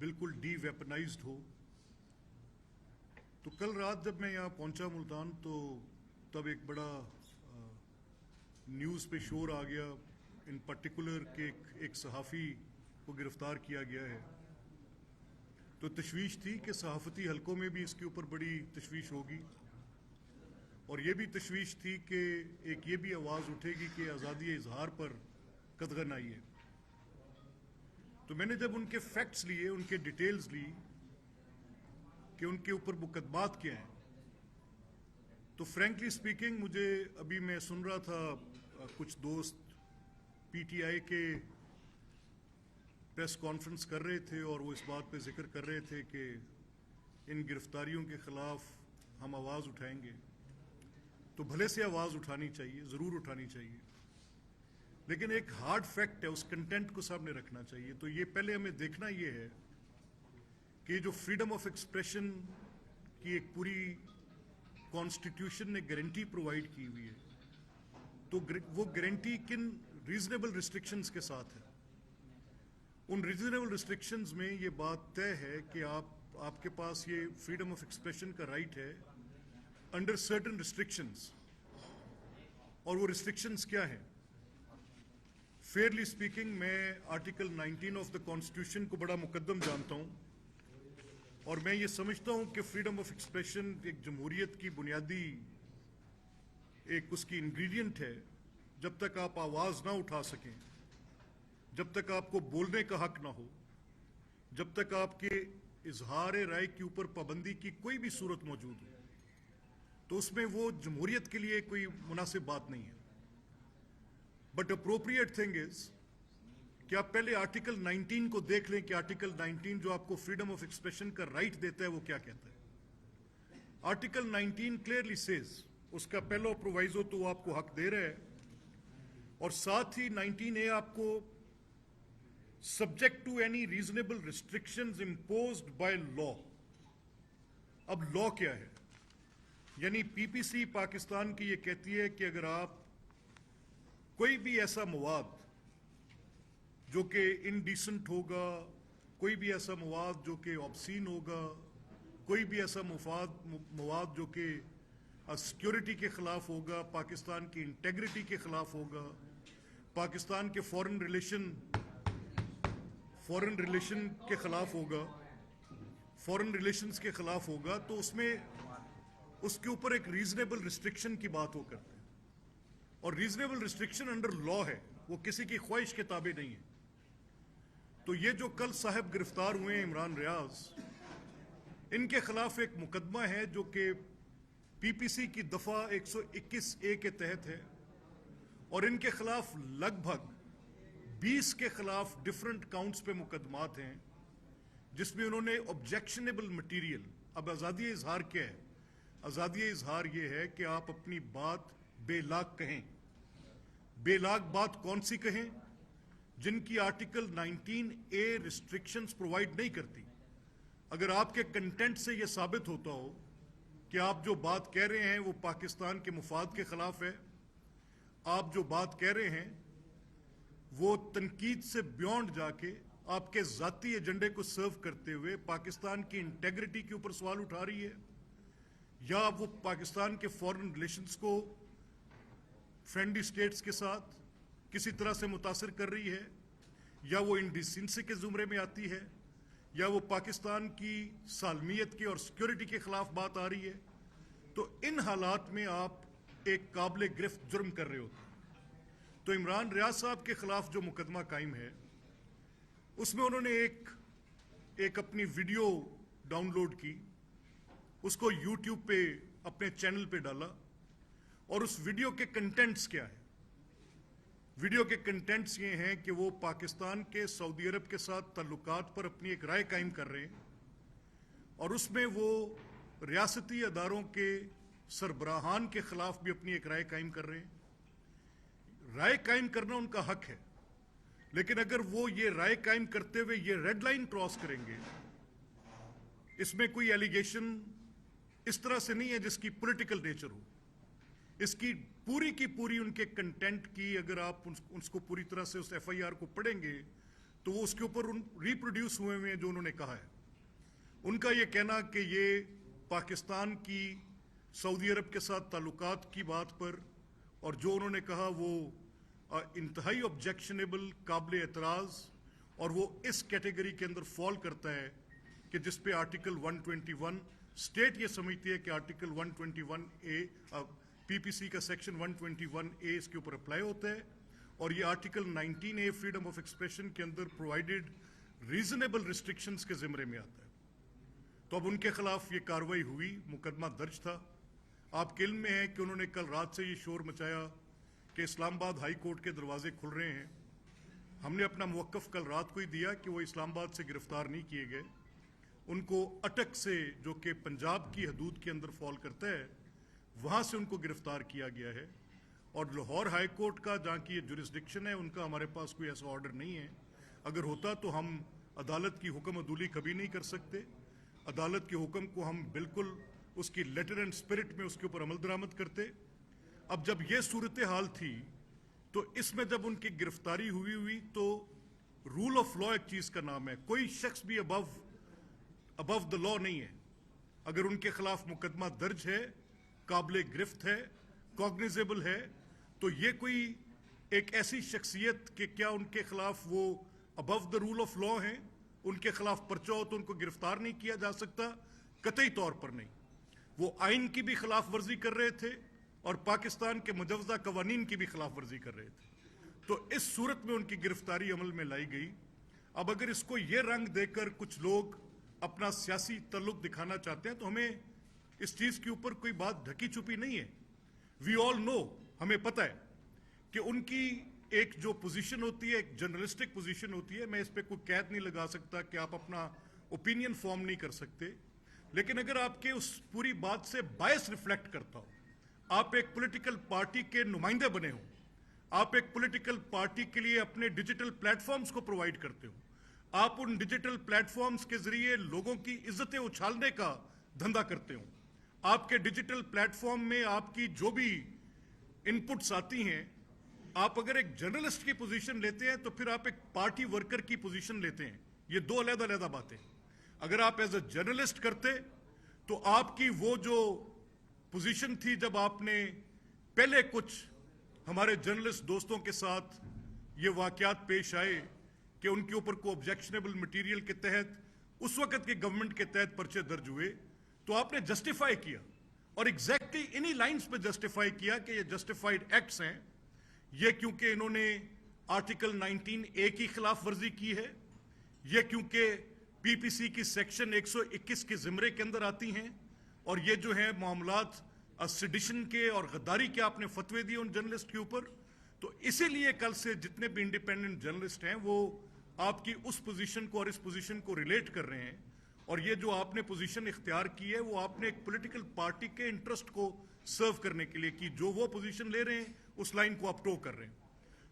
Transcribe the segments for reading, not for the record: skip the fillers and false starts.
बिल्कुल D weaponised हो। तो कल रात जब मैं यहाँ पहुँचा मुल्तान, तो तब एक बड़ा न्यूज़ पे शोर आ गया, इन पर्टिकुलर के एक सहाफ़ी को गिरफ्तार किया गया है। तो तशवीश थी कि सहाफ़ती हलकों में भी इसके ऊपर बड़ी तशवीश होगी, और ये भी तशवीश थी कि एक ये भी आवाज़ उठेगी कि आज़ादी इजहार पर कदगन आई है। तो मैंने जब उनके फैक्ट्स लिए, उनके डिटेल्स ली कि उनके ऊपर मुकदमात क्या हैं, तो फ्रैंकली स्पीकिंग मुझे, अभी मैं सुन रहा था कुछ दोस्त पीटीआई के प्रेस कॉन्फ्रेंस कर रहे थे और वो इस बात पे जिक्र कर रहे थे कि इन गिरफ्तारियों के ख़िलाफ़ हम आवाज़ उठाएंगे। तो भले से आवाज़ उठानी चाहिए, ज़रूर उठानी चाहिए, लेकिन एक हार्ड फैक्ट है, उस कंटेंट को सामने रखना चाहिए। तो ये पहले हमें देखना ये है कि जो फ्रीडम ऑफ एक्सप्रेशन की एक पूरी कॉन्स्टिट्यूशन ने गारंटी प्रोवाइड की हुई है, तो वो गारंटी किन रीजनेबल रिस्ट्रिक्शंस के साथ है। उन रीजनेबल रिस्ट्रिक्शंस में ये बात तय है कि आपके पास ये फ्रीडम ऑफ एक्सप्रेशन का राइट है अंडर सर्टेन रिस्ट्रिक्शंस, और वो रिस्ट्रिक्शंस क्या है। फेयरली स्पीकिंग, मैं आर्टिकल 19 ऑफ द कॉन्स्टिट्यूशन को बड़ा मुकद्दम जानता हूँ, और मैं ये समझता हूँ कि फ्रीडम ऑफ एक्सप्रेशन एक जमहूरियत की बुनियादी एक उसकी इंग्रेडिएंट है। जब तक आप आवाज़ ना उठा सकें, जब तक आपको बोलने का हक ना हो, जब तक आपके इजहार राय के ऊपर पाबंदी की कोई भी सूरत मौजूद हो, तो उसमें वो जमहूरियत के लिए कोई मुनासिब बात नहीं है। बट अप्रोप्रिएट थिंग इज कि आप पहले आर्टिकल 19 को देख लें कि आर्टिकल 19 जो आपको फ्रीडम ऑफ एक्सप्रेशन का राइट देता है वो क्या कहता है। आर्टिकल 19 क्लियरली सेज, उसका पहला प्रोवाइजो तो वो आपको हक दे रहा है, और साथ ही 19A आपको subject to any reasonable restrictions imposed by law. अब लॉ क्या है, यानी पीपीसी पाकिस्तान की ये कहती है कि अगर आप कोई भी ऐसा मवाद जो कि इनडिसेंट होगा, कोई भी ऐसा मवाद जो कि ऑब्सीन होगा, कोई भी ऐसा मवाद जो कि सिक्योरिटी के खिलाफ होगा, पाकिस्तान की इंटेग्रिटी के खिलाफ होगा, पाकिस्तान के फॉरेन रिलेशन के खिलाफ होगा, फॉरेन रिलेशंस के खिलाफ होगा, तो उसमें उसके ऊपर एक रीजनेबल रिस्ट्रिक्शन की बात हो करते हैं। और रीजनेबल रिस्ट्रिक्शन अंडर लॉ है, वो किसी की ख्वाहिश के ताबे नहीं है। तो ये जो कल साहब गिरफ्तार हुए हैं इमरान रियाज, इनके खिलाफ एक मुकदमा है जो कि पीपीसी की दफा 121A के तहत है, और इनके खिलाफ लगभग 20 के खिलाफ डिफरेंट काउंट्स पे मुकदमात हैं, जिसमें उन्होंने ऑब्जेक्शनेबल मटीरियल। अब आज़ादी इजहार क्या है? आज़ादी इजहार ये है कि आप अपनी बात बेलाग कहें। बेलाग बात कौन सी कहें? जिनकी आर्टिकल 19A रिस्ट्रिक्शंस प्रोवाइड नहीं करती। अगर आपके कंटेंट से यह साबित होता हो कि आप जो बात कह रहे हैं वो पाकिस्तान के मुफाद के खिलाफ है, आप जो बात कह रहे हैं वो तनकीद से बियॉन्ड जाके आपके जाती एजेंडे को सर्व करते हुए पाकिस्तान की इंटेग्रिटी के ऊपर सवाल उठा रही है, या वो पाकिस्तान के फॉरेन रिलेशंस को फ्रेंडली स्टेट्स के साथ किसी तरह से मुतासिर कर रही है, या वो इंडिसेंसी के जुमरे में आती है, या वो पाकिस्तान की सालमियत के और सिक्योरिटी के खिलाफ बात आ रही है, तो इन हालात में आप एक काबिल गिरफ्त जुर्म कर रहे होते हैं। तो इमरान रियाज साहब के खिलाफ जो मुकदमा कायम है, उसमें उन्होंने एक अपनी वीडियो डाउनलोड की, उसको यूट्यूब पे अपने चैनल पे डाला, और उस वीडियो के कंटेंट्स क्या है? वीडियो के कंटेंट्स ये हैं कि वो पाकिस्तान के सऊदी अरब के साथ ताल्लुकात पर अपनी एक राय कायम कर रहे हैं, और उसमें वो रियासती अदारों के सरबराहान के खिलाफ भी अपनी एक राय कायम कर रहे हैं। राय कायम करना उनका हक है, लेकिन अगर वो ये राय कायम करते हुए ये रेड लाइन क्रॉस करेंगे, इसमें कोई एलिगेशन इस तरह से नहीं है जिसकी पॉलिटिकल नेचर हो। इसकी पूरी की पूरी उनके कंटेंट की, अगर आप उसको पूरी तरह से उस एफआईआर को पढ़ेंगे, तो वो उसके ऊपर रिप्रोड्यूस हुए हैं जो उन्होंने कहा है। उनका ये कहना कि ये पाकिस्तान की सऊदी अरब के साथ ताल्लुकात की बात पर, और जो उन्होंने कहा वो इंतहाई ऑब्जेक्शनेबल, काबिल एतराज़, और वो इस कैटेगरी के अंदर फॉल करता है कि जिस पे आर्टिकल 121 स्टेट ये समझती है कि आर्टिकल 121A पीपीसी का सेक्शन 121A इसके ऊपर अप्लाई होता है, और ये article 19A freedom of expression के अंदर प्रोवाइडेड रीजनेबल रिस्ट्रिक्शंस के ज़िम्मे में आता है। तो अब उनके खिलाफ ये कार्रवाई हुई, मुकदमा दर्ज था। आपके इल्म में है कि उन्होंने कल रात से ये शोर मचाया कि इस्लामाबाद हाई कोर्ट के दरवाजे खुल रहे हैं। हमने अपना मौक़िफ़ कल रात को ही दिया कि वो इस्लामाबाद से गिरफ्तार नहीं किए गए, उनको अटक से, जो कि पंजाब की हदूद के अंदर फॉल करता है, वहाँ से उनको गिरफ्तार किया गया है। और लाहौर हाई कोर्ट का, जहाँ की ये जुरिस्डिक्शन है, उनका हमारे पास कोई ऐसा ऑर्डर नहीं है। अगर होता तो हम अदालत की हुक्म अदूली कभी नहीं कर सकते। अदालत के हुक्म को हम बिल्कुल उसकी लेटर एंड स्पिरिट में उसके ऊपर अमल दरामद करते। अब जब ये सूरत हाल थी, तो इसमें जब उनकी गिरफ्तारी हुई तो रूल ऑफ लॉ एक चीज़ का नाम है, कोई शख्स भी अबव द लॉ नहीं है। अगर उनके खिलाफ मुकदमा दर्ज है, काबिल गिरफ्त है, कॉग्निजेबल है, तो ये कोई एक ऐसी शख्सियत कि क्या उनके खिलाफ वो above the rule of law हैं, उनके खिलाफ पर्चा हो तो उनको गिरफ्तार नहीं किया जा सकता? कतई तौर पर नहीं। वो आइन की भी खिलाफ वर्जी कर रहे थे और पाकिस्तान के मुजवजा कवानीन की भी खिलाफ वर्जी कर रहे थे। तो इस सूरत में उनकी गिरफ्तारी अमल में लाई गई। अब अगर इसको ये रंग देकर कुछ लोग अपना सियासी तल्लुक दिखाना चाहते हैं, तो हमें इस चीज़ के ऊपर कोई बात ढकी छुपी नहीं है। वी ऑल नो, हमें पता है कि उनकी एक जो पोजीशन होती है, एक जर्नलिस्टिक पोजीशन होती है। मैं इस पे कोई कैद नहीं लगा सकता कि आप अपना ओपिनियन फॉर्म नहीं कर सकते, लेकिन अगर आपके उस पूरी बात से बायस रिफ्लेक्ट करता हो, आप एक पॉलिटिकल पार्टी के नुमाइंदे बने हो, आप एक पॉलिटिकल पार्टी के लिए अपने डिजिटल प्लेटफॉर्म्स को प्रोवाइड करते हो, आप उन डिजिटल प्लेटफॉर्म्स के जरिए लोगों की इज्जतें उछालने का धंधा करते हो, आपके डिजिटल प्लेटफॉर्म में आपकी जो भी इनपुट्स आती हैं, आप अगर एक जर्नलिस्ट की पोजीशन लेते हैं तो फिर आप एक पार्टी वर्कर की पोजीशन लेते हैं। ये दो अलग-अलग बातें। अगर आप एज अ जर्नलिस्ट करते तो आपकी वो जो पोजीशन थी, जब आपने पहले कुछ हमारे जर्नलिस्ट दोस्तों के साथ ये वाकयात पेश आए कि उनके ऊपर को ऑब्जेक्शनेबल मटेरियल के तहत उस वक्त के गवर्नमेंट के तहत पर्चे दर्ज हुए, तो आपने जस्टिफाई किया, और एग्जैक्टली इन्हीं लाइंस पे जस्टिफाई किया कि ये जस्टिफाइड एक्ट्स हैं। ये क्योंकि इन्होंने आर्टिकल 19A की खिलाफ वर्जी की है, ये क्योंकि पीपीसी की सेक्शन 121 के ज़िम्रे के अंदर आती हैं, और ये जो है मामलात सेडिशन के और गद्दारी के आपने फतवे दिए उन जर्नलिस्ट के ऊपर। तो इसीलिए कल से जितने भी इंडिपेंडेंट जर्नलिस्ट हैं वो आपकी उस पोजीशन को और इस पोजीशन को रिलेट कर रहे हैं, और ये जो आपने पोजीशन इख्तियार की है वो आपने एक पॉलिटिकल पार्टी के इंटरेस्ट को सर्व करने के लिए की। जो वो पोजीशन ले रहे हैं उस लाइन को आप टो कर रहे हैं।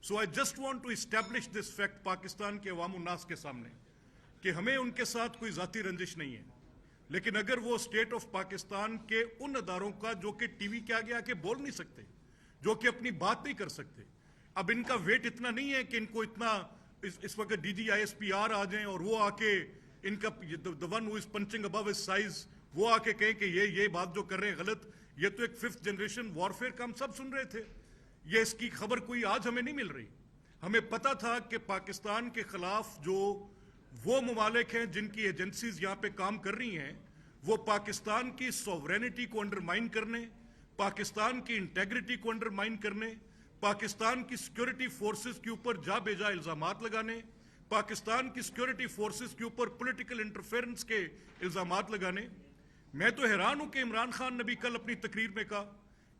So I just want to establish this fact Pakistan के अवाम उन्नास के सामने कि हमें उनके साथ कोई जाती रंजिश नहीं है, लेकिन अगर वो स्टेट ऑफ पाकिस्तान के उन अदारों का जो कि टीवी के आगे आके बोल नहीं सकते, जो कि अपनी बात नहीं कर सकते, अब इनका वेट इतना नहीं है कि इनको इतना इस वक्त DGISPR आ जाएं और वो आके इनका the one who is punching above his size वो आके कहें कि ये बात जो कर रहे हैं गलत। ये तो एक 5th जनरेशन वॉरफेयर का हम सब सुन रहे थे। ये इसकी खबर कोई आज हमें नहीं मिल रही। हमें पता था कि पाकिस्तान के खिलाफ जो वो ममालिक हैं जिनकी एजेंसीज यहाँ पे काम कर रही हैं, वो पाकिस्तान की सॉवरेनिटी को अंडरमाइन करने, पाकिस्तान की इंटेग्रिटी को अंडरमाइन करने, पाकिस्तान की सिक्योरिटी फोर्सेस के ऊपर जा बेजा इल्जामात लगाने, पाकिस्तान की सिक्योरिटी फोर्सेस के ऊपर पॉलिटिकल इंटरफेरेंस के इल्जामात लगाने। मैं तो हैरान हूं कि इमरान खान ने भी कल अपनी तकरीर में कहा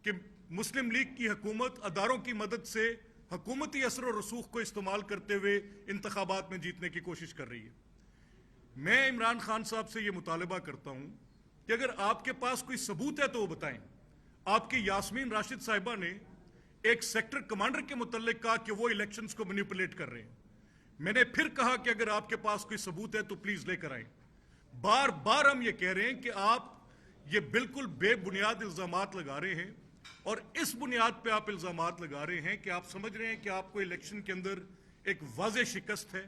कि मुस्लिम लीग की हुकूमत अदारों की मदद से हुकूमती असर और रसूख को इस्तेमाल करते हुए इंतखाबात में जीतने की कोशिश कर रही है। मैं इमरान खान साहब से ये मुतालबा करता हूं कि अगर आपके पास कोई सबूत है तो वो बताएं। आपकी यास्मीन राशिद साहिबा ने एक सेक्टर कमांडर के मुतल्लिक कहा कि वो इलेक्शंस को मैनिपुलेट कर रहे हैं। मैंने फिर कहा कि अगर आपके पास कोई सबूत है तो प्लीज लेकर आए। बार बार हम ये कह रहे हैं कि आप ये बिल्कुल बेबुनियाद इल्जामात लगा रहे हैं, और इस बुनियाद पे आप इल्जामात लगा रहे हैं कि आप समझ रहे हैं कि आपको इलेक्शन के अंदर एक वाज़ेह शिकस्त है,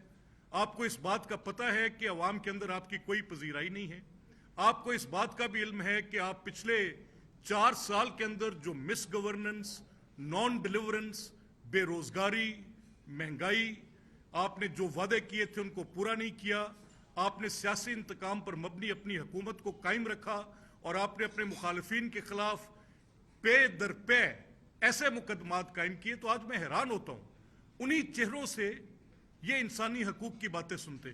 آپ کو اس بات کا پتہ ہے کہ عوام کے اندر آپ کی کوئی پذیرائی نہیں ہے. آپ کو اس بات کا بھی علم ہے کہ آپ پچھلے 4 سال کے اندر جو مس گورننس، نان ڈیلیورنس، بے روزگاری، مہنگائی، آپ نے جو وعدے کیے تھے ان کو پورا نہیں کیا. آپ نے سیاسی انتقام پر مبنی اپنی حکومت کو قائم رکھا اور آپ نے اپنے مخالفین کے خلاف پے در پے ایسے مقدمات قائم کیے. تو آج میں حیران ہوتا ہوں انہی چہروں سے یہ انسانی حقوق کی باتیں سنتے.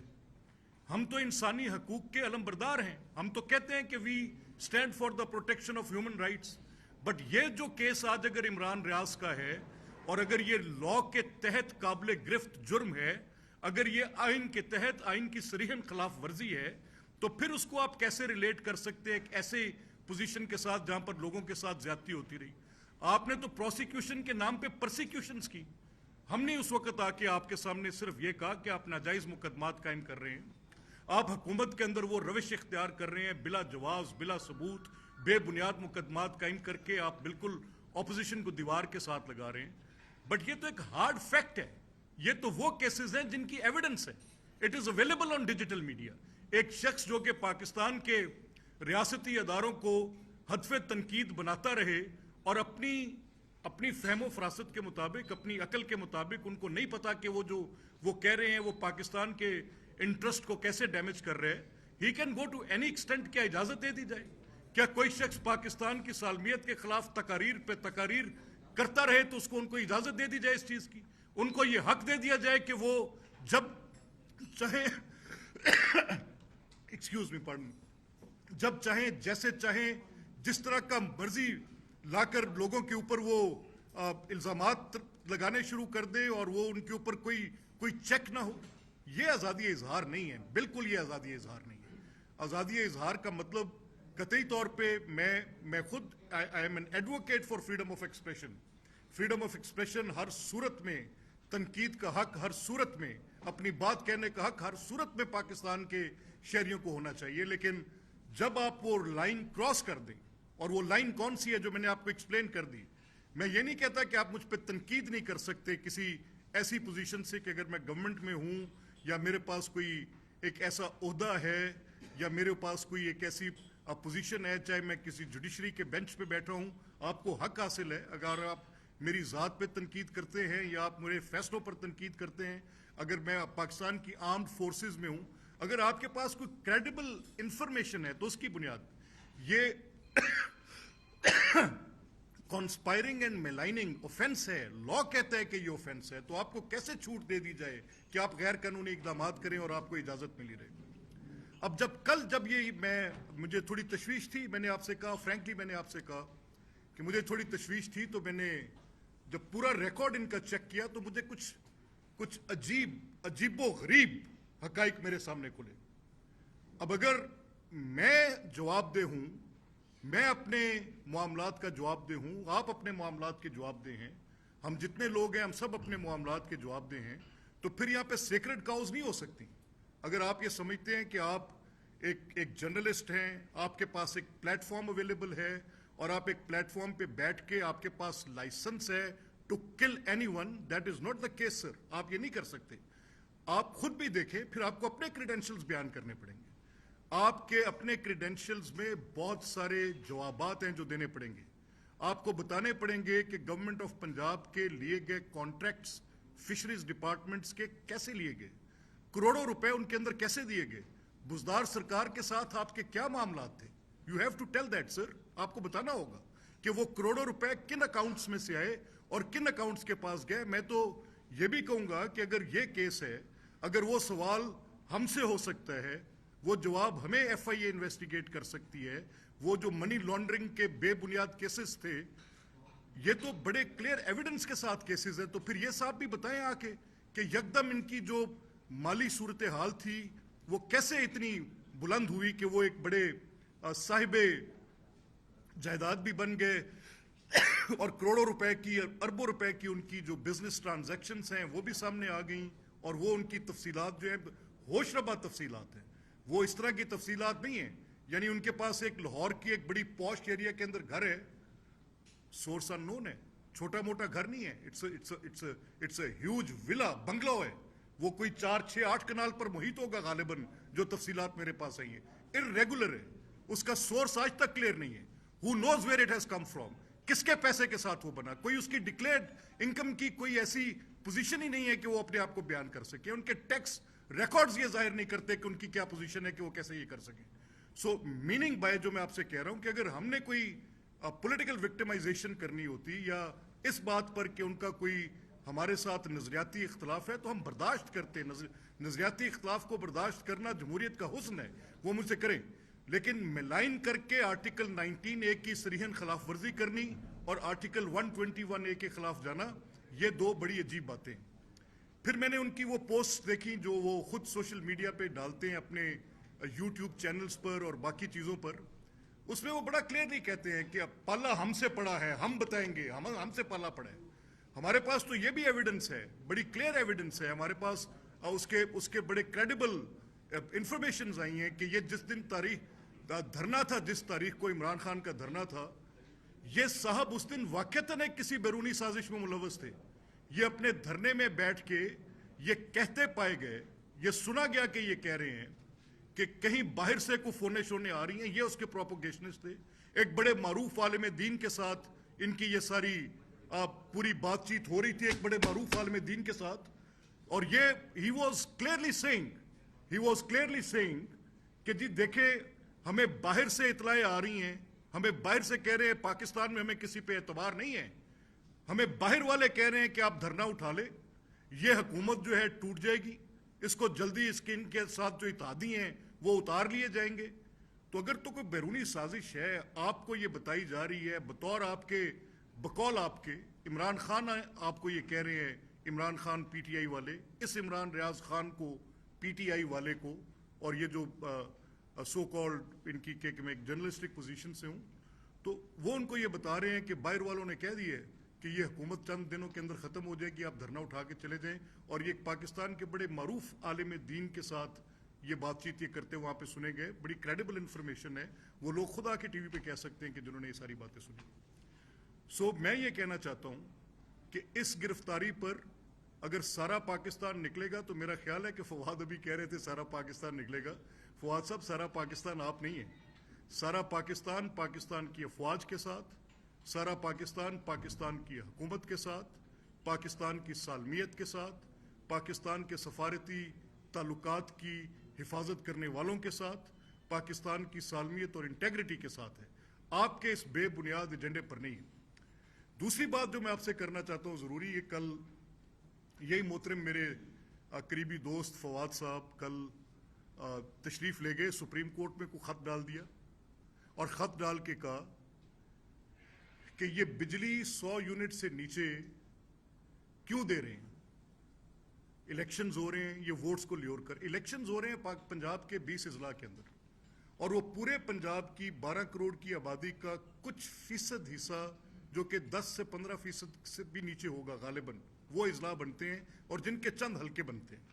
ہم تو انسانی حقوق کے علمبردار ہیں. ہم تو کہتے ہیں کہ we stand for the protection of human rights. But یہ جو کیس آج اگر عمران ریاض کا ہے اور اگر یہ لا کے تحت قابل گرفت جرم ہے، اگر یہ آئین کے تحت آئین کی صریحاً خلاف ورزی ہے، تو پھر اس کو آپ کیسے ریلیٹ کر سکتے ہیں ایک ایسے پوزیشن کے ساتھ جہاں پر لوگوں کے ساتھ زیادتی ہوتی رہی. آپ نے تو پروسیکیوشن کے نام پہ پرسیکیوشنز کی. ہم نے اس وقت آ کے آپ کے سامنے صرف یہ کہا کہ آپ ناجائز مقدمات قائم کر رہے ہیں. آپ حکومت کے اندر وہ روش اختیار کر رہے ہیں بلا جواز، بلا ثبوت، بے بنیاد مقدمات قائم کر کے آپ بالکل اپوزیشن کو دیوار کے ساتھ لگا رہے ہیں. بٹ یہ تو ایک ہارڈ فیکٹ ہے. یہ تو وہ کیسز ہیں جن کی ایویڈنس ہے. It is available on digital media. ایک شخص جو کہ پاکستان کے ریاستی اداروں کو ہدف تنقید بناتا رہے اور اپنی فہم و فراست کے مطابق، اپنی عقل کے مطابق، ان کو نہیں پتا کہ وہ کہہ رہے ہیں وہ پاکستان کے انٹرسٹ کو کیسے ڈیمیج کر رہے ہیں. He can go to any extent. کیا اجازت دے دی جائے؟ کیا کوئی شخص پاکستان کی سالمیت کے خلاف تقاریر پہ تقاریر کرتا رہے تو ان کو اجازت دے دی جائے اس چیز کی؟ ان کو یہ حق دے دیا جائے کہ وہ جب چاہیں ایکسکیوز می پارڈن، جب چاہیں، جیسے چاہیں، جس طرح کا مرضی لا کر لوگوں کے اوپر وہ الزامات لگانے شروع کر دیں اور وہ ان کے اوپر کوئی چیک نہ ہو؟ یہ آزادی اظہار نہیں ہے. بالکل یہ آزادی اظہار نہیں ہے. آزادی اظہار کا مطلب قطعی طور پہ میں خود I am an advocate for freedom of expression. Freedom of expression ہر صورت میں، تنقید کا حق ہر صورت میں، اپنی بات کہنے کا حق ہر صورت میں پاکستان کے شہریوں کو ہونا چاہیے. لیکن جب آپ وہ لائن کراس کر دیں، اور وہ لائن کون سی ہے جو میں نے آپ کو ایکسپلین کر دی. میں یہ نہیں کہتا کہ آپ مجھ پہ تنقید نہیں کر سکتے کسی ایسی پوزیشن سے کہ اگر میں گورنمنٹ میں ہوں یا میرے پاس کوئی ایک ایسا عہدہ ہے یا میرے پاس کوئی ایک ایسی پوزیشن ہے، چاہے میں کسی جوڈیشری کے بینچ پہ بیٹھا ہوں، آپ کو حق حاصل ہے. اگر آپ میری ذات پہ تنقید کرتے ہیں یا آپ میرے فیصلوں پر تنقید کرتے ہیں، اگر میں پاکستان کی آرمڈ فورسز میں ہوں، اگر آپ کے پاس کوئی کریڈیبل انفارمیشن ہے تو اس کی بنیاد یہ کانسپائرنگ اینڈ میلائننگ اوفینس ہے. لا کہتا ہے کہ یہ اوفینس ہے. تو آپ کو کیسے چھوٹ دے دی جائے کہ آپ غیر قانونی اقدامات کریں اور آپ کو اجازت ملی رہے؟ اب جب یہ مجھے تھوڑی تشویش تھی، میں نے آپ سے کہا، فرینکلی میں نے آپ سے کہا کہ مجھے تھوڑی تشویش تھی، تو میں نے جب پورا ریکارڈ ان کا چیک کیا تو مجھے کچھ عجیب و غریب حقائق میرے سامنے کھلے. اب اگر میں جواب دہ ہوں، میں اپنے معاملات کا جواب دہ ہوں، آپ اپنے معاملات کے جواب دہ ہیں، ہم جتنے لوگ ہیں ہم سب اپنے معاملات کے جواب دہ ہیں، تو پھر یہاں پہ سیکرڈ کاؤز نہیں ہو سکتی. اگر آپ یہ سمجھتے ہیں کہ آپ ایک جرنلسٹ ہیں، آپ کے پاس ایک پلیٹ فارم اویلیبل ہے اور آپ ایک پلیٹ فارم پہ بیٹھ کے آپ کے پاس لائسنس ہے to kill anyone, that is not the case sir. آپ یہ نہیں کر سکتے. آپ خود بھی دیکھیں، پھر آپ کو اپنے کریڈینشلز بیان کرنے پڑیں گے. آپ کے اپنے کریڈینشلز میں بہت سارے جوابات ہیں جو دینے پڑیں گے. آپ کو بتانے پڑیں گے کہ گورنمنٹ آف پنجاب کے لیے گئے کانٹریکٹس فشریز ڈپارٹمنٹس کے کیسے لیے گئے، کروڑوں روپے ان کے اندر کیسے دیے گئے، بزدار سرکار کے ساتھ آپ کے کیا معاملات تھے. You have to tell that sir. آپ کو بتانا ہوگا کہ وہ کروڑوں روپے کن اکاؤنٹس میں سے آئے اور کن اکاؤنٹس کے پاس گئے. میں تو یہ بھی کہوں گا کہ اگر یہ کیس ہے، اگر وہ سوال ہم سے ہو سکتا ہے، وہ جواب ہمیں ایف آئی اے انویسٹیگیٹ کر سکتی ہے، وہ جو منی لانڈرنگ کے بے بنیاد کیسز تھے، یہ تو بڑے کلیئر ایویڈنس کے ساتھ کیسز ہیں. تو پھر یہ صاحب بھی بتائیں آ کے کہ یکدم ان کی جو مالی صورتحال تھی وہ کیسے اتنی بلند ہوئی کہ وہ ایک بڑے صاحب جائیداد بھی بن گئے اور کروڑوں روپے کی، اربوں روپے کی ان کی جو بزنس ٹرانزیکشنز ہیں وہ بھی سامنے آ گئیں. اور وہ ان کی تفصیلات جو ہیں ہوش ربا تفصیلات ہیں، وہ اس طرح کی تفصیلات نہیں ہیں. یعنی ان کے پاس ایک لاہور کی ایک بڑی پوش ایریا کے اندر گھر ہے، سورس ان نون ہے، چھوٹا موٹا گھر نہیں ہے، اٹس اے ہیوج ولا، بنگلو ہے. وہ کوئی 4, 6, 8 کنال پر محیط ہوگا غالباً, جو تفصیلات میرے پاس آئی ہیں. irregular ہے, اس کا سورس آج تک کلیئر نہیں ہے. who knows where it has come from, کس کے پیسے کے ساتھ وہ بنا, کوئی اس کی ڈکلیئرڈ انکم کی کوئی ایسی پوزیشن ہی نہیں ہے کہ وہ اپنے آپ کو بیان کر سکے. ان کے ٹیکس ریکارڈز یہ ظاہر نہیں کرتے کہ ان کی کیا پوزیشن ہے کہ وہ کیسے یہ کر سکیں. سو میننگ بائی جو میں آپ سے کہہ رہا ہوں کہ اگر ہم نے کوئی پولیٹیکل وکٹمائزیشن کرنی ہوتی یا اس بات پر کہ ان کا کوئی ہمارے ساتھ نظریاتی اختلاف ہے تو ہم برداشت کرتے ہیں. نظریاتی اختلاف کو برداشت کرنا جمہوریت کا حسن ہے, وہ مجھ سے کریں, لیکن ملائن کر کے آرٹیکل 19A کی صریحاً خلاف ورزی کرنی اور آرٹیکل 121A کے خلاف جانا, یہ دو بڑی عجیب باتیں. پھر میں نے ان کی وہ پوسٹ دیکھی جو وہ خود سوشل میڈیا پہ ڈالتے ہیں اپنے یوٹیوب چینلز پر اور باقی چیزوں پر. اس میں وہ بڑا کلیئرلی کہتے ہیں کہ پالا ہم سے پڑا ہے, ہم بتائیں گے, ہم سے پالا پڑا ہے. ہمارے پاس تو یہ بھی ایویڈنس ہے, بڑی کلیئر ایویڈنس ہے ہمارے پاس, اس کے بڑے کریڈیبل انفارمیشنز آئی ہیں کہ یہ جس دن دھرنا تھا, جس تاریخ کو عمران خان کا دھرنا تھا, یہ صاحب اس دن واقعتاً ایک کسی بیرونی سازش میں ملوث تھے. یہ اپنے دھرنے میں بیٹھ کے یہ کہتے پائے گئے, یہ سنا گیا کہ یہ کہہ رہے ہیں کہ کہیں باہر سے کوئی فونے شونے آ رہی ہیں, یہ اس کے پروپوگیشنسٹ تھے. ایک بڑے معروف عالم دین کے ساتھ ان کی یہ ساری پوری بات چیت ہو رہی تھی, ایک بڑے معروف عالم دین کے ساتھ, اور یہ ہی واز کلیئرلی سیئنگ کہ جی دیکھیں ہمیں باہر سے اطلاعیں آ رہی ہیں, ہمیں باہر سے کہہ رہے ہیں پاکستان میں ہمیں کسی پہ اعتبار نہیں ہے, ہمیں باہر والے کہہ رہے ہیں کہ آپ دھرنا اٹھا لیں, یہ حکومت جو ہے ٹوٹ جائے گی, اس کو جلدی ان کے ساتھ جو اتحادی ہیں وہ اتار لیے جائیں گے. تو اگر تو کوئی بیرونی سازش ہے, آپ کو یہ بتائی جا رہی ہے بطور آپ کے, بقول آپ کے عمران خان آپ کو یہ کہہ رہے ہیں, Imran Khan P T I والے, اس عمران ریاض خان کو پی ٹی آئی والے کو, اور یہ جو سو کالڈ ان کی کہ میں ایک جرنلسٹک پوزیشن سے ہوں, تو وہ ان کو یہ بتا رہے ہیں کہ باہر والوں نے کہہ دی ہے کہ یہ حکومت چند دنوں کے اندر ختم ہو جائے گی, آپ دھرنا اٹھا کے چلے جائیں. اور یہ ایک پاکستان کے بڑے معروف عالم دین کے ساتھ یہ بات چیت یہ کرتے وہاں پہ سنے گئے, بڑی کریڈیبل انفارمیشن ہے, وہ لوگ خود آ کے ٹی وی پہ کہہ سکتے ہیں کہ جنہوں نے یہ ساری باتیں سنی. سو میں یہ کہنا چاہتا ہوں کہ اس گرفتاری پر اگر سارا پاکستان نکلے گا تو میرا خیال ہے کہ فواد ابھی کہہ رہے تھے سارا پاکستان نکلے گا. فواد صاحب, سارا پاکستان آپ نہیں ہیں, سارا پاکستان پاکستان کی افواج کے ساتھ, سارا پاکستان پاکستان کی حکومت کے ساتھ, پاکستان کی سالمیت کے ساتھ, پاکستان کے سفارتی تعلقات کی حفاظت کرنے والوں کے ساتھ, پاکستان کی سالمیت اور انٹیگریٹی کے ساتھ ہے, آپ کے اس بے بنیاد ایجنڈے پر نہیں ہے. دوسری بات جو میں آپ سے کرنا چاہتا ہوں ضروری, یہ کل یہی محترم میرے قریبی دوست فواد صاحب کل تشریف لے گئے, سپریم کورٹ میں کوئی خط ڈال دیا اور خط ڈال کے کہا کہ یہ بجلی 100 یونٹ سے نیچے کیوں دے رہے ہیں, الیکشنز ہو رہے ہیں, یہ ووٹس کو لیور کر الیکشنز ہو رہے ہیں پنجاب کے 20 اضلاع کے اندر, اور وہ پورے پنجاب کی 12 کروڑ کی آبادی کا کچھ فیصد حصہ جو کہ 10 سے 15% سے بھی نیچے ہوگا غالباً, وہ اضلاع بنتے ہیں اور جن کے چند حلقے بنتے ہیں.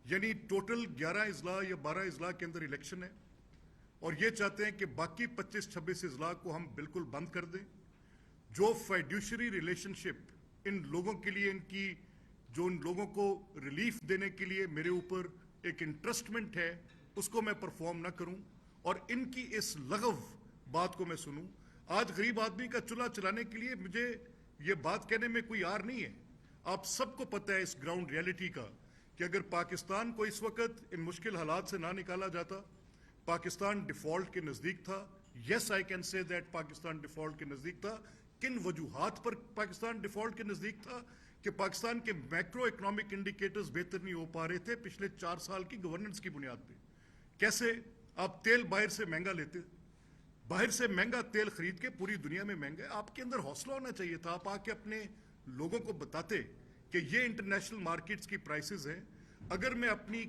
یعنی ٹوٹل 11 اضلاع یا 12 اضلاع کے اندر الیکشن ہے, اور یہ چاہتے ہیں کہ باقی 25-26 اضلاع کو ہم بالکل بند کر دیں. جو فائیڈیوشری ریلیشن شپ ان لوگوں کے لیے, ان کی جو ان لوگوں کو ریلیف دینے کے لیے میرے اوپر ایک انٹرسٹمنٹ ہے, اس کو میں پرفارم نہ کروں اور ان کی اس لغو بات کو میں سنوں. آج غریب آدمی کا چولہا چلانے کے لیے مجھے یہ بات کہنے میں کوئی عار نہیں ہے. آپ سب کو پتہ ہے اس گراؤنڈ ریالٹی کا کہ اگر پاکستان کو اس وقت ان مشکل حالات سے نہ نکالا جاتا, پاکستان ڈیفالٹ کے نزدیک تھا. Yes I can say that Pakistan default کے نزدیک تھا. کن وجوہات پر پاکستان ڈیفالٹ کے نزدیک تھا؟ کہ پاکستان کے میکرو اکنامک انڈیکیٹرز بہتر نہیں ہو پا رہے تھے پچھلے 4 سال کی گورننس کی بنیاد پہ. کیسے آپ تیل باہر سے مہنگا لیتے, باہر سے مہنگا تیل خرید کے پوری دنیا میں مہنگا ہے. آپ کے اندر حوصلہ ہونا چاہیے تھا, آپ آ کے اپنے لوگوں کو بتاتے کہ یہ انٹرنیشنل مارکیٹس کی پرائسز ہیں. اگر میں اپنی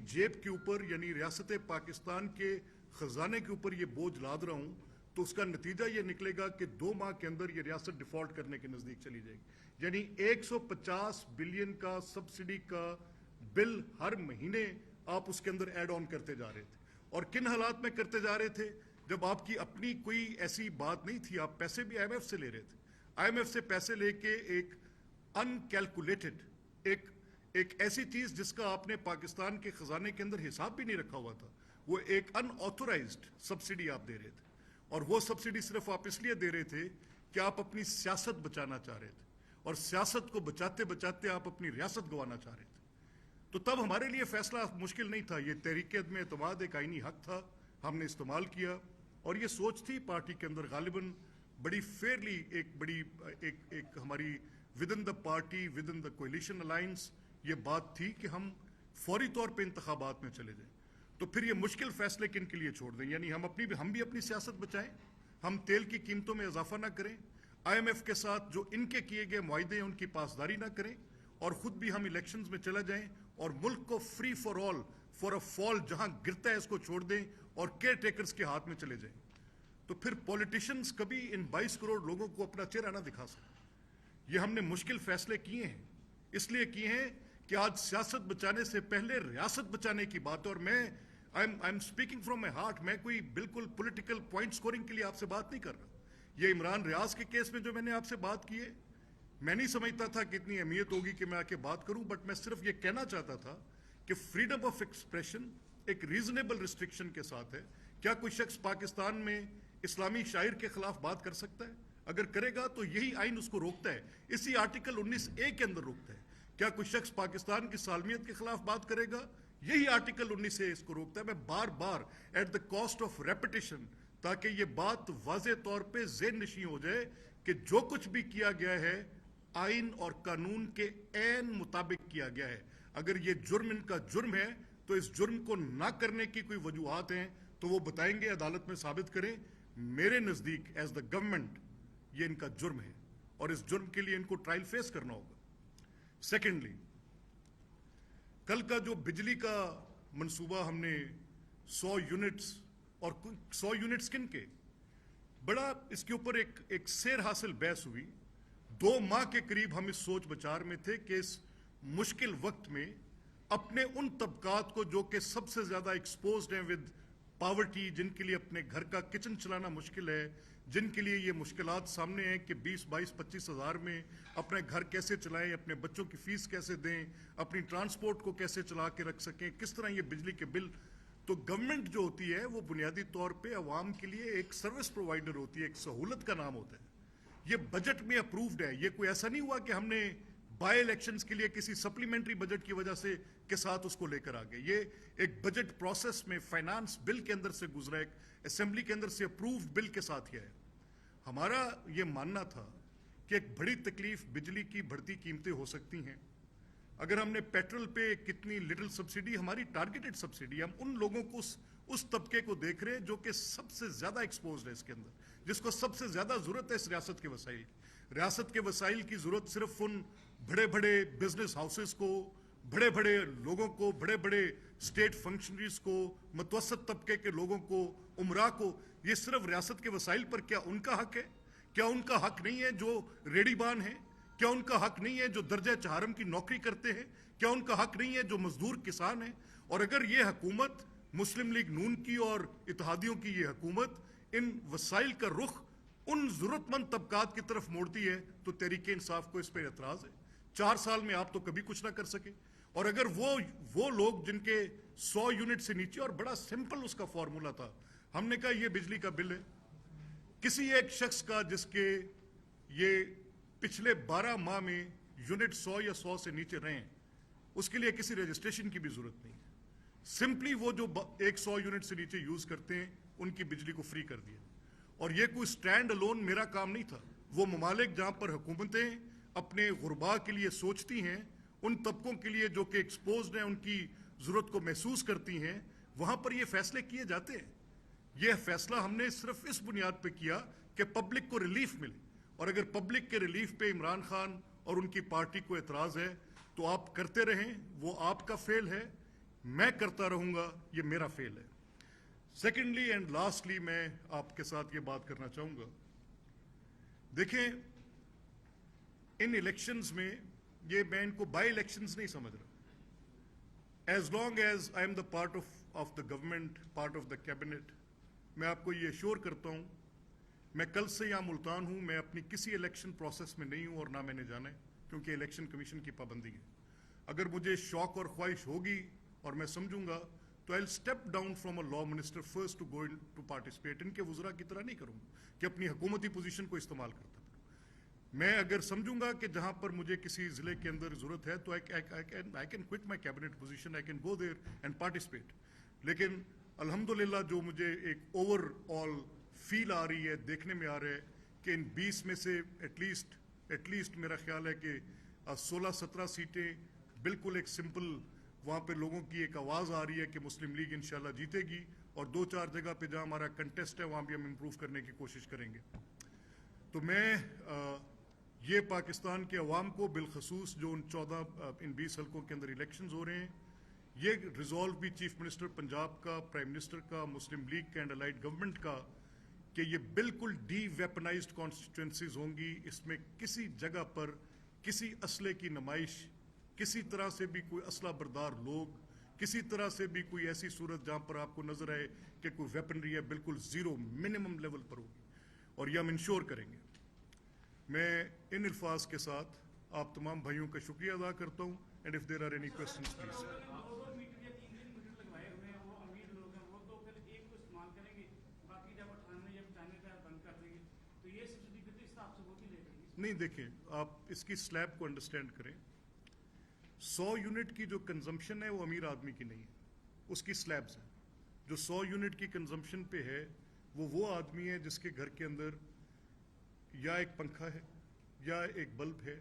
جیب کے اوپر یعنی ریاست پاکستان کے خزانے کے اوپر یہ بوجھ لاد رہا ہوں تو اس کا نتیجہ یہ نکلے گا کہ 2 ماہ کے اندر یہ ریاست ڈیفالٹ کرنے کے نزدیک چلی جائے گی. یعنی 150 بلین کا سبسڈی کا بل ہر مہینے آپ اس کے اندر ایڈ آن کرتے جا رہے تھے. اور کن حالات میں کرتے جا رہے تھے؟ جب آپ کی اپنی کوئی ایسی بات نہیں تھی, آپ پیسے بھی آئی ایم ایف سے لے رہے تھے. آئی ایم ایف سے پیسے لے کے ایک انکیلکولیٹڈ ایک ایسی چیز جس کا آپ نے پاکستان کے خزانے کے اندر حساب بھی نہیں رکھا ہوا تھا، وہ ایک ان آتھورائزڈ سبسڈی آپ دے رہے تھے، اور وہ سبسڈی صرف آپ اس لیے دے رہے تھے کہ آپ اپنی سیاست بچانا چاہ رہے تھے، اور سیاست کو بچاتے بچاتے آپ اپنی ریاست گوانا چاہ رہے تھے۔ تو تب ہمارے لیے فیصلہ مشکل نہیں تھا، یہ تحریک عدم اعتماد ایک آئینی حق تھا، ہم نے استعمال کیا، اور یہ سوچ تھی پارٹی کے اندر غالباً بڑی فیئرلی ایک ہماری with in the party with in the coalition alliance یہ بات تھی کہ ہم فوری طور پہ انتخابات میں چلے جائیں۔ تو پھر یہ مشکل فیصلے کن کے لیے چھوڑ دیں، یعنی ہم بھی اپنی سیاست بچائیں، ہم تیل کی قیمتوں میں اضافہ نہ کریں، آئی ایم ایف کے ساتھ جو ان کے کیے گئے معاہدے ہیں ان کی پاسداری نہ کریں، اور خود بھی ہم الیکشنز میں چلا جائیں اور ملک کو free for all for a fall جہاں گرتا ہے اس کو چھوڑ دیں اور کیئر ٹیکرز کے ہاتھ میں چلے جائیں۔ تو پھر پولیٹیشنز کبھی ان 22 کروڑ لوگوں کو اپنا چہرہ نہ دکھا سکتے۔ یہ ہم نے مشکل فیصلے کیے ہیں، اس لیے کیے ہیں کہ آج سیاست بچانے سے پہلے ریاست بچانے کی بات ہے، اور میں I am speaking from my heart, میں کوئی بالکل پولیٹیکل پوائنٹ سکورنگ کے لیے آپ سے بات نہیں کر رہا۔ یہ عمران ریاض کے کیس میں جو میں نے آپ سے بات کی ہے، میں نہیں سمجھتا تھا کہ اتنی اہمیت ہوگی کہ میں آ کے بات کروں، بٹ میں صرف یہ کہنا چاہتا تھا کہ فریڈم آف ایکسپریشن ایک ریزنیبل ریسٹرکشن کے ساتھ ہے۔ کیا کوئی شخص پاکستان میں اسلامی شاعر کے خلاف بات کر سکتا ہے؟ اگر کرے گا تو یہی آئین اس کو روکتا ہے، اسی آرٹیکل 19A کے اندر روکتا ہے۔ کیا کوئی شخص پاکستان کی سالمیت کے خلاف بات کرے گا؟ یہی آرٹیکل 19A اس کو روکتا ہے۔ میں بار بار at the cost of repetition, تاکہ یہ بات واضح طور پہ ذہن نشین ہو جائے کہ جو کچھ بھی کیا گیا ہے آئین اور قانون کے عین مطابق کیا گیا ہے۔ اگر یہ جرم ان کا جرم ہے تو اس جرم کو نہ کرنے کی کوئی وجوہات ہیں تو وہ بتائیں گے، عدالت میں ثابت کریں۔ میرے نزدیک ایز دا گورنمنٹ یہ ان کا جرم ہے، اور اس جرم کے لیے ان کو ٹرائل فیس کرنا ہوگا۔ سیکنڈلی، کل کا جو بجلی کا منصوبہ ہم نے 100 یونٹس، اور 100 یونٹس کن کے، بڑا اس کے اوپر ایک سیر حاصل بحث ہوئی۔ 2 ماہ کے قریب ہم اس سوچ بچار میں تھے کہ اس مشکل وقت میں اپنے ان طبقات کو جو کہ سب سے زیادہ ایکسپوزڈ ہیں ود پاورٹی، جن کے لیے اپنے گھر کا کچن چلانا مشکل ہے، جن کے لیے یہ مشکلات سامنے ہیں کہ 20, 22, 25 ہزار میں اپنے گھر کیسے چلائیں، اپنے بچوں کی فیس کیسے دیں، اپنی ٹرانسپورٹ کو کیسے چلا کے رکھ سکیں، کس طرح یہ بجلی کے بل۔ تو گورنمنٹ جو ہوتی ہے وہ بنیادی طور پہ عوام کے لیے ایک سروس پرووائڈر ہوتی ہے، ایک سہولت کا نام ہوتا ہے۔ یہ بجٹ میں اپرووڈ ہے، یہ کوئی ایسا نہیں ہوا کہ ہم نے بائی الیکشنز کے لیے کسی سپلیمنٹری بجٹ کی وجہ سے کے ساتھ اس کو لے کر آگئے۔ یہ ایک بجٹ پروسیس میں فائنانس بل کے اندر سے گزرا، ایک اسمبلی کے اندر سے اپرووڈ بل کے ساتھ یہ ہے۔ ہمارا یہ ماننا تھا کہ ایک بڑی تکلیف بجلی کی بڑھتی قیمتیں ہو سکتی ہیں۔ اگر ہم نے پیٹرول پہ کتنی لٹل سبسڈی، ہماری ٹارگیٹڈ سبسڈی، ہم ان لوگوں کو اس طبقے کو دیکھ رہے ہیں جو کہ سب سے زیادہ ایکسپوزڈ ہے اس کے اندر، جس کو سب سے زیادہ ضرورت ہے اس ریاست کے وسائل کی۔ ریاست کے وسائل کی ضرورت صرف ان بڑے بڑے بزنس ہاؤسز کو، بڑے بڑے لوگوں کو، بڑے بڑے اسٹیٹ فنکشنریز کو، متوسط طبقے کے لوگوں کو، عمرا کو، یہ صرف ریاست کے وسائل پر کیا ان کا حق ہے؟ کیا ان کا حق نہیں ہے جو ریڑی بان ہیں؟ کیا ان کا حق نہیں ہے جو درجہ چہارم کی نوکری کرتے ہیں؟ کیا ان کا حق نہیں ہے جو مزدور کسان ہیں؟ اور اگر یہ حکومت مسلم لیگ نون کی اور اتحادیوں کی یہ حکومت ان وسائل کا رخ ان ضرورت مند طبقات کی طرف موڑتی ہے تو تحریک انصاف کو اس پہ اعتراض ہے۔ 4 سال میں آپ تو کبھی کچھ نہ کر سکے، اور اگر وہ لوگ جن کے 100 یونٹ سے نیچے، اور بڑا سمپل اس کا فارمولا تھا، ہم نے کہا یہ بجلی کا بل ہے کسی ایک شخص کا جس کے یہ پچھلے 12 ماہ میں یونٹ 100 یا 100 سے نیچے رہے ہیں، اس کے لیے کسی رجسٹریشن کی بھی ضرورت نہیں ہے۔ سمپلی وہ جو 100 یونٹ سے نیچے یوز کرتے ہیں ان کی بجلی کو فری کر دیا۔ اور یہ کوئی سٹینڈ الون میرا کام نہیں تھا۔ وہ ممالک جہاں پر حکومتیں اپنے غربا کے لیے سوچتی ہیں، ان طبقوں کے لیے جو کہ ایکسپوزڈ ہیں، ان کی ضرورت کو محسوس کرتی ہیں، وہاں پر یہ فیصلے کیے جاتے ہیں۔ یہ فیصلہ ہم نے صرف اس بنیاد پہ کیا کہ پبلک کو ریلیف ملے، اور اگر پبلک کے ریلیف پہ عمران خان اور ان کی پارٹی کو اعتراض ہے تو آپ کرتے رہیں، وہ آپ کا فیل ہے، میں کرتا رہوں گا، یہ میرا فیل ہے۔ سیکنڈلی اینڈ لاسٹلی میں آپ کے ساتھ یہ بات کرنا چاہوں گا، دیکھیں ان الیکشنز میں، یہ میں ان کو بائی الیکشنز نہیں سمجھ رہا۔ As long as I am the part of the government, part of the cabinet, میں آپ کو یہ ایشور کرتا ہوں، میں کل سے یہاں ملتان ہوں، میں اپنی کسی الیکشن پروسیس میں نہیں ہوں اور نہ میں نے جانا ہے، کیونکہ الیکشن کمیشن کی پابندی ہے۔ अगर मुझे शौक और ख्वाहिश होगी और मैं समझूंगा तो I step down from a law minister first to go in to participate. इनके वज़रा की तरह नहीं करूंगा कि अपनी हुकूमती पोजीशन को इस्तेमाल करता फिरूं। मैं अगर समझूंगा कि जहां पर मुझे किसी जिले के अंदर जरूरत है तो I can quit my cabinet position, I can go there and participate. लेकिन अल्हम्दुलिल्लाह जो मुझे एक ओवरऑल फील आ रही है, देखने में आ रहा है कि इन 20 में से एटलीस्ट मेरा ख्याल है कि 16-17 सीटें बिल्कुल एक सिंपल, वहाँ पे लोगों की एक आवाज़ आ रही है कि मुस्लिम लीग इंशाल्लाह जीतेगी, और 2-4 जगह पे जहाँ हमारा कंटेस्ट है वहाँ भी हम इम्प्रूव करने की कोशिश करेंगे। तो मैं ये पाकिस्तान के अवाम को बिलखसूस जो इन 20 हल्कों के अंदर इलेक्शंस हो रहे हैं, ये रिजॉल्व भी चीफ मिनिस्टर पंजाब का, प्राइम मिनिस्टर का, मुस्लिम लीग का एंड अलाइड गवर्नमेंट का, कि ये बिल्कुल डी वेपनाइज्ड कॉन्स्टिट्यूंसीज होंगी। इसमें किसी जगह पर किसी असले की नुमाइश, किसी तरह से भी कोई असला बरदार लोग, किसी तरह से भी कोई ऐसी सूरत जहां पर आपको नजर आए कि कोई वेपनरी है, बिल्कुल जीरो मिनिमम लेवल पर होगी, और ये हम इंश्योर करेंगे। मैं इन अल्फाज के साथ आप तमाम भाइयों का शुक्रिया अदा करता हूं, and if there are any questions please. नहीं, देखें, आप इसकी स्लैब को अंडरस्टैंड करें। 100 यूनिट की जो कंजम्पशन है वो अमीर आदमी की नहीं है, उसकी स्लैब्स हैं। जो 100 यूनिट की कंजम्पशन पे है वो आदमी है जिसके घर के अंदर या एक पंखा है या एक बल्ब है,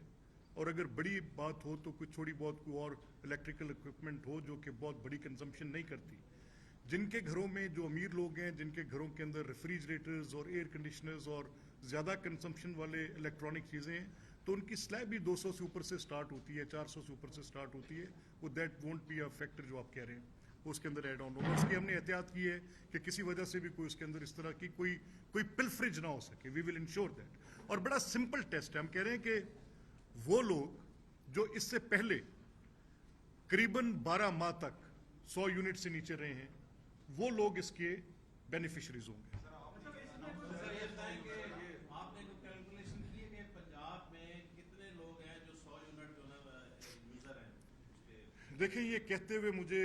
और अगर बड़ी बात हो तो कुछ थोड़ी बहुत कोई और इलेक्ट्रिकल इक्विपमेंट हो जो कि बहुत बड़ी कंजम्पशन नहीं करती। जिनके घरों में, जो अमीर लोग हैं, जिनके घरों के अंदर रेफ्रिजरेटर्स और एयर कंडीशनर्स और ज़्यादा कंजम्पशन वाले इलेक्ट्रॉनिक चीज़ें हैं, तो उनकी स्लैब भी 200 से ऊपर से स्टार्ट होती है, 400 से ऊपर से स्टार्ट होती है। वो that won't be a factor जो आप कह रहे हैं, वो उसके अंदर ऐड ऑन होगा। उसकी हमने एहतियात की है कि किसी वजह से भी कोई उसके अंदर इस तरह की कोई पिलफरिज ना हो सके। We will ensure that. और बड़ा सिंपल टेस्ट है। हम कह रहे हैं कि वो लोग जो इससे पहले करीबन 12 माह तक 100 यूनिट से नीचे रहे हैं, वो लोग इसके बेनिफिशरीज होंगे। देखिए, ये कहते हुए मुझे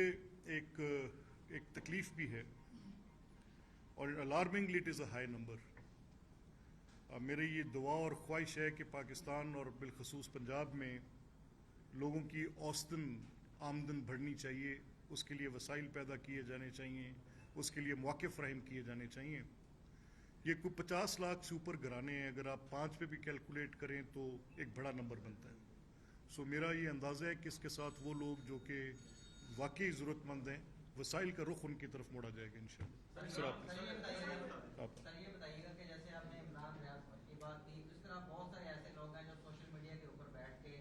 एक तकलीफ भी है, और alarmingly it is a high number. मेरी ये दुआ और ख्वाहिश है कि पाकिस्तान और बिलखसूस पंजाब में लोगों की औसतन आमदन बढ़नी चाहिए, उसके लिए वसाइल पैदा किए जाने चाहिए, उसके लिए मौके फ़राहम किए जाने चाहिए। ये कोई 50 लाख से ऊपर घराने हैं, अगर आप 5 पे भी कैलकुलेट करें तो एक बड़ा नंबर बनता है। सो मेरा ये अंदाज़ा है कि इसके साथ वो लोग जो कि वाकई ज़रूरतमंद हैं, वसाइल का रुख उनकी तरफ मोड़ा जाएगा इंशाअल्लाह। सर ये बताइएगा कि जैसे आपने इमरान रियाज की बात की, इस तरह बहुत सारे ऐसे लोग हैं जो सोशल मीडिया के ऊपर बैठ के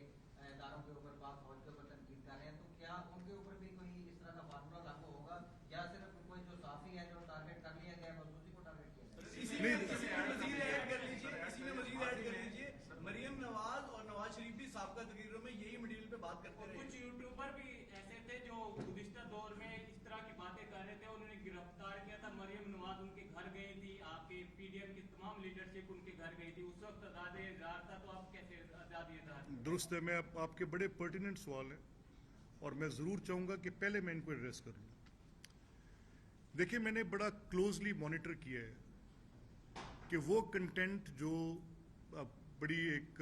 इदारों के ऊपर, पाक फौज के ऊपर तनकीद कर रहे हैं, तो क्या उनके ऊपर भी कोई इस तरह का फार्मूला लागू होगा, या सिर्फ कोई जो साफी है जो टारगेट कर लिया गया बस उसी को टारगेट किया जाए? मरियम नवाज और नवाज शरीफ भी साबका तकरीरों में यही मटेरियल पे बात करते रहे। कुछ यूट्यूबर भी ऐसे थे जो गुज़िश्ता दौर में इस तरह की बातें कर रहे थे, उन्होंने गिरफ्तार किया था। मरियम नवाज उनके घर गई थी, आपके पीडीएम की तमाम लीडरशिप उनके घर गई थी, उस वक्त आज़ाद इज़हार था, तो आप कैसे आज़ाद इज़हार? दुरुस्त है। मैं आपके बड़े पर्टिनेंट सवाल हैं, और मैं ज़रूर चाहूँगा कि पहले मैं इनको एड्रेस कर लूँ। देखिए, मैंने बड़ा क्लोजली मॉनिटर किया है कि वो कंटेंट जो बड़ी एक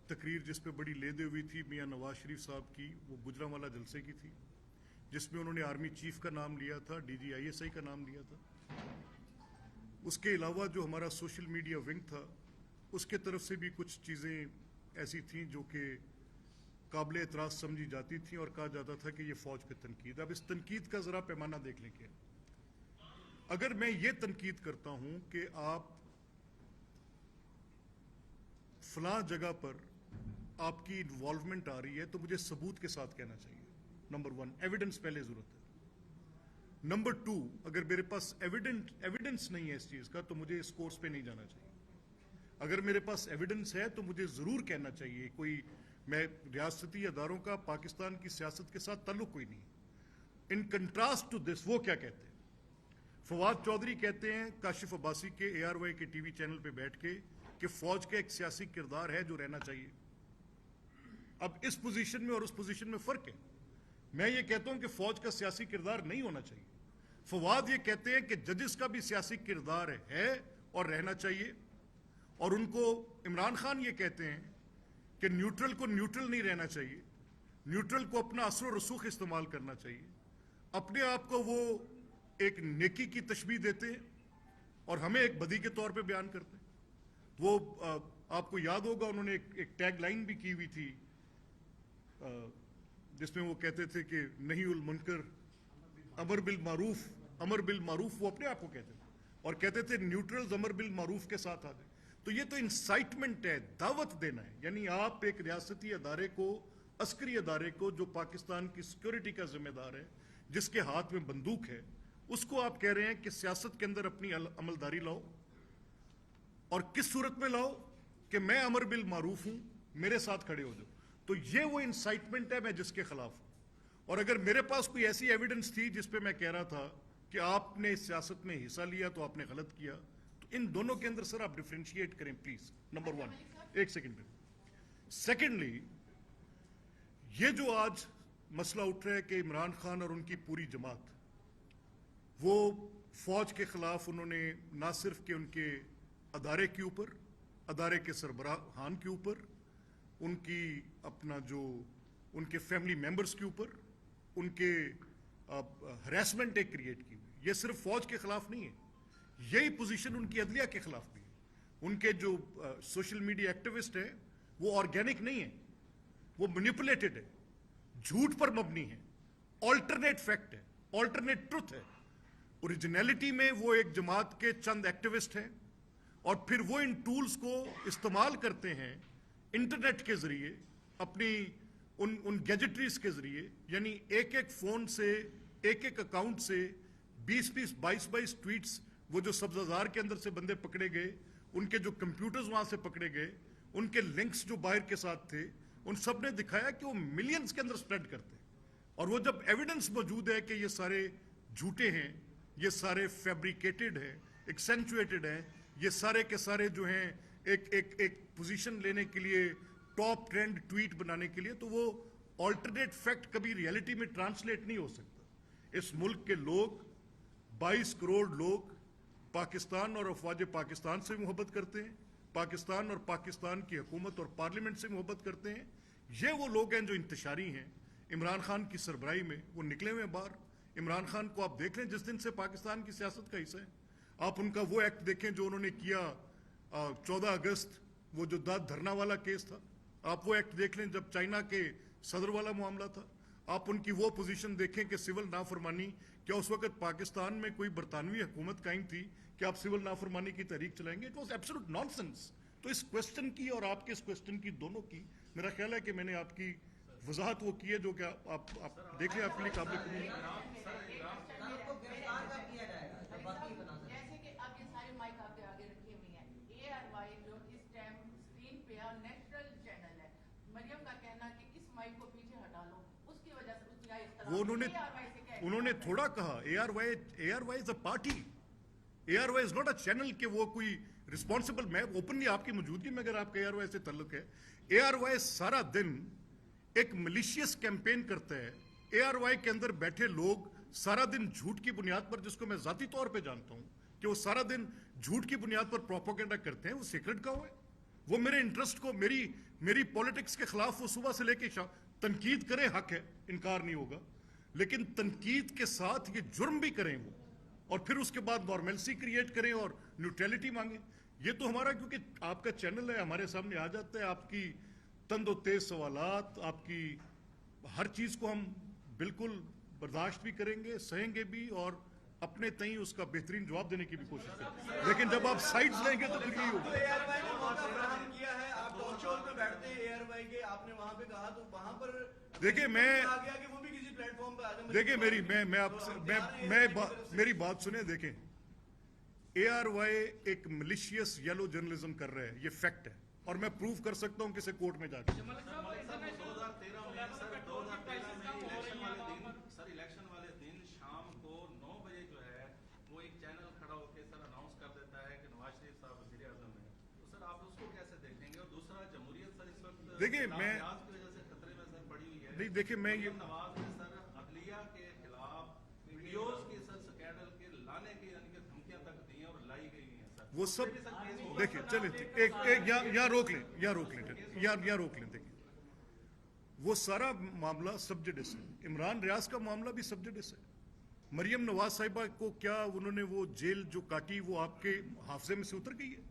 तकरीर जिस पे बड़ी लेदे हुई थी मियां नवाज शरीफ साहब की, वो गुजरांवाला जलसे की थी, जिसमें उन्होंने आर्मी चीफ का नाम लिया था, डीजी ISI का नाम लिया था। उसके अलावा जो हमारा सोशल मीडिया विंग था, उसके तरफ से भी कुछ चीज़ें ऐसी थीं जो कि काबिल एतराज़ समझी जाती थी, और कहा जाता था कि ये फ़ौज पे तनकीद। अब इस तनकीद का ज़रा पैमाना देख लें कि अगर मैं ये तनकीद करता हूँ कि आप फलां जगह पर आपकी इन्वॉल्वमेंट आ रही है, तो मुझे सबूत के साथ कहना चाहिए। नंबर 1, एविडेंस पहले ज़रूरत है। नंबर 2, अगर मेरे पास एविडेंस नहीं है इस चीज़ का, तो मुझे इस कोर्स पे नहीं जाना चाहिए। अगर मेरे पास एविडेंस है तो मुझे ज़रूर कहना चाहिए। मैं रियासती अदारों का पाकिस्तान की सियासत के साथ ताल्लुक कोई नहीं। इन कंट्रास्ट टू दिस वो क्या कहते हैं? फवाद चौधरी कहते हैं काशिफ अब्बासी के ARY के TV चैनल पे बैठ के कि फौज का एक सियासी किरदार है जो रहना चाहिए। अब इस पोजीशन में और उस पोजीशन में फर्क है। मैं ये कहता हूं कि फौज का सियासी किरदार नहीं होना चाहिए। फवाद ये कहते हैं कि जजेस का भी सियासी किरदार है और रहना चाहिए, और उनको इमरान खान ये कहते हैं कि न्यूट्रल को न्यूट्रल नहीं रहना चाहिए, न्यूट्रल को अपना असर रसूख इस्तेमाल करना चाहिए। अपने आप को वो एक नेकी की तशबीह देते हैं और हमें एक बदी के तौर पे बयान करते हैं। वो आपको याद होगा उन्होंने एक टैग लाइन भी की हुई थी जिसमें वो कहते थे कि नहीं उल मुनकर अमर बिल मारूफ, वो अपने आप को कहते थे और कहते थे न्यूट्रल्स अमर बिल मारूफ के साथ आ गए। तो ये तो इंसाइटमेंट है, दावत देना है। यानी आप एक रियासती अदारे को, अस्करी अदारे को जो पाकिस्तान की सिक्योरिटी का जिम्मेदार है, जिसके हाथ में बंदूक है, उसको आप कह रहे हैं कि सियासत के अंदर अपनी अमलदारी लाओ, और किस सूरत में लाओ कि मैं अमर बिल मारूफ हूं, मेरे साथ खड़े हो जाओ। तो ये वो इंसाइटमेंट है मैं जिसके खिलाफ हूं। और अगर मेरे पास कोई ऐसी एविडेंस थी जिस पे मैं कह रहा था कि आपने इस सियासत में हिस्सा लिया तो आपने गलत किया, तो इन दोनों के अंदर सर आप डिफरेंशिएट करें प्लीज। नंबर वन, एक सेकंड में। सेकेंडली, ये जो आज मसला उठ रहा है कि इमरान खान और उनकी पूरी जमात, वो फौज के खिलाफ उन्होंने ना सिर्फ कि उनके अदारे के ऊपर, अदारे के सरबराहान के ऊपर, उनकी अपना जो उनके फैमिली मेंबर्स के ऊपर उनके हरासमेंट एक क्रिएट की हुई। ये सिर्फ फौज के खिलाफ नहीं है, यही पोजीशन उनकी अदलिया के खिलाफ भी है। उनके जो सोशल मीडिया एक्टिविस्ट है वो ऑर्गेनिक नहीं है, वो मैनिपुलेटेड है, झूठ पर मबनी है, ऑल्टरनेट फैक्ट है, ऑल्टरनेट ट्रुथ है। ओरिजिनलिटी में वो एक जमात के चंद एक्टिविस्ट हैं और फिर वो इन टूल्स को इस्तेमाल करते हैं इंटरनेट के जरिए, अपनी उन गैजेटरीज के जरिए। यानी एक एक फोन से, एक एक अकाउंट से 20-20, 22-22 ट्वीट्स, वो जो सब्जाजार के अंदर से बंदे पकड़े गए, उनके जो कंप्यूटर्स वहां से पकड़े गए, उनके लिंक्स जो बाहर के साथ थे, उन सब ने दिखाया कि वो मिलियंस के अंदर स्प्रेड करते हैं। और वो जब एविडेंस मौजूद है कि ये सारे झूठे हैं, ये सारे फैब्रिकेटेड है, एक्सेंचुएटेड है, ये सारे के सारे जो हैं एक पोजीशन लेने के लिए, टॉप ट्रेंड ट्वीट बनाने के लिए, तो वो ऑल्टरनेट फैक्ट कभी रियलिटी में ट्रांसलेट नहीं हो सकता। इस मुल्क के लोग, 22 करोड़ लोग पाकिस्तान और अफवाज पाकिस्तान से मोहब्बत करते हैं, पाकिस्तान और पाकिस्तान की हुकूमत और पार्लियामेंट से मोहब्बत करते हैं। ये वो लोग हैं जो इंतशारी हैं इमरान खान की सरबराही में, वो निकले हुए बाहर। इमरान खान को आप देख लें, जिस दिन से पाकिस्तान की सियासत का हिस्सा है, आप उनका वो एक्ट देखें जो उन्होंने किया 14 अगस्त, वो जो दाद धरना वाला केस था। आप वो एक्ट देख लें जब चाइना के सदर वाला मामला था। आप उनकी वो पोजीशन देखें कि सिविल नाफरमानी, क्या उस वक्त पाकिस्तान में कोई बरतानवी हुकूमत कायम थी कि आप सिविल नाफरमानी की तहरीक चलाएंगे? It was absolute nonsense. तो इस क्वेश्चन की और आपके इस क्वेश्चन की, दोनों की, मेरा ख्याल है कि मैंने आपकी वजाहत वो की है जो कि आप देख लें, आपके लिए काबिल कबूल है। आपको गिरफ्तार कब किया जाएगा जब बाकी बना सके? जैसे कि अब ये सारे माइक आपके आगे रखे हुए हैं, ARY जो इस टाइम स्क्रीन पे और नेशनल चैनल है, मरियम का कहना कि इस माइक को पीछे हटा लो, उसकी वजह से उसका इख्तलाफ। वो ARY उन्होंने थोड़ा कहा ARY is a party, ARY is not a channel के वो कोई रिस्पॉन्सिबल। मैं ओपनली आपकी मौजूदगी में, अगर आपका ARY से ताल्लुक है, ARY सारा दिन एक मलिशियस कैंपेन करता है। ARY के अंदर बैठे लोग सारा दिन झूठ की बुनियाद पर, जिसको मैं जाती तौर पे जानता हूं कि वो सारा दिन झूठ की बुनियाद पर प्रोपेगेंडा करते हैं, वो सीक्रेट का है। वो मेरे इंटरेस्ट को, मेरी पॉलिटिक्स के खिलाफ वो सुबह से लेके तनकीद करें, हक है, इनकार नहीं होगा, लेकिन तनकीद के साथ ये जुर्म भी करें वो, और फिर उसके बाद नॉर्मलसी क्रिएट करें और न्यूट्रलिटी मांगे। ये तो हमारा, क्योंकि आपका चैनल है, हमारे सामने आ जाता है, आपकी तंदो तेज सवालात, आपकी हर चीज को हम बिल्कुल बर्दाश्त भी करेंगे, सहेंगे भी, और अपने तई उसका बेहतरीन जवाब देने की भी कोशिश करेंगे। लेकिन जब आप साइड्स लेंगे तो फिर यही होगा। ARY ने मौका फराहम किया है, आप टॉक शो पे बैठते हैं ARY के, आपने वहां पे कहा, तो वहां पर देखिए, आ गया कि वो भी किसी प्लेटफॉर्म पे आ जाए। देखिए मेरी बात सुने। देखें, ARY एक मलिशियस येलो जर्नलिज्म कर रहे हैं, ये फैक्ट है, और मैं प्रूव कर सकता हूं किसी कोर्ट में जाकर। इलेक्शन वाले दिन शाम को 9 बजे जो है वो एक चैनल खड़ा होकर सर अनाउंस कर देता है कि नवाज शरीफ साहब वज़ीर आज़म है। तो सर आप उसको कैसे देखेंगे? और दूसरा, जमहूरियत सर इस वक्त देखिए, मैं की वजह से नहीं देखिए मैं ये मरियम नवाज ने सर अदलिया के खिलाफ वीडियोस के सर स्कैंडल के लाने की यानी कि धमकियां तक दी हैं और लाई गई हैं सर। वो सब सर केस होगा। देखिए चलिए एक यहाँ रोक लें, यहाँ रोक लें। देखिए वो सारा मामला सबजुडिस है, इमरान रियाज का मामला भी सबजुडिस है। मरियम नवाज साहिबा को क्या उन्होंने वो जेल जो काटी वो आपके हाफजे में से उतर गई है?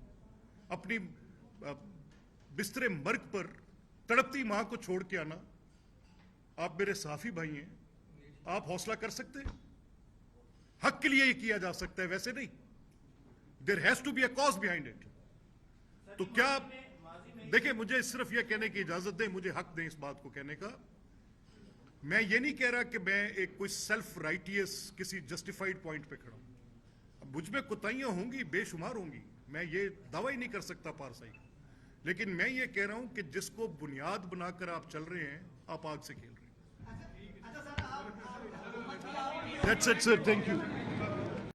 अपनी बिस्तरे मर्ग पर तड़पती मां को छोड़ के आना, आप मेरे सहाफी भाई हैं, आप हौसला कर सकते हैं? हक के लिए ये किया जा सकता है, वैसे नहीं। There has to be a cause behind it. तो क्या देखिए, मुझे सिर्फ ये कहने की इजाजत दें, मुझे हक दें इस बात को कहने का। मैं ये नहीं कह रहा कि मैं एक कोई सेल्फ राइटियस किसी जस्टिफाइड पॉइंट पे खड़ा हूं। अब मुझ में कोताहियां होंगी, बेशुमार होंगी, मैं ये दावा ही नहीं कर सकता पारसाई। लेकिन मैं ये कह रहा हूं कि जिसको बुनियाद बनाकर आप चल रहे हैं, आप आग से खेल रहे हैं। That's it, sir. Thank you.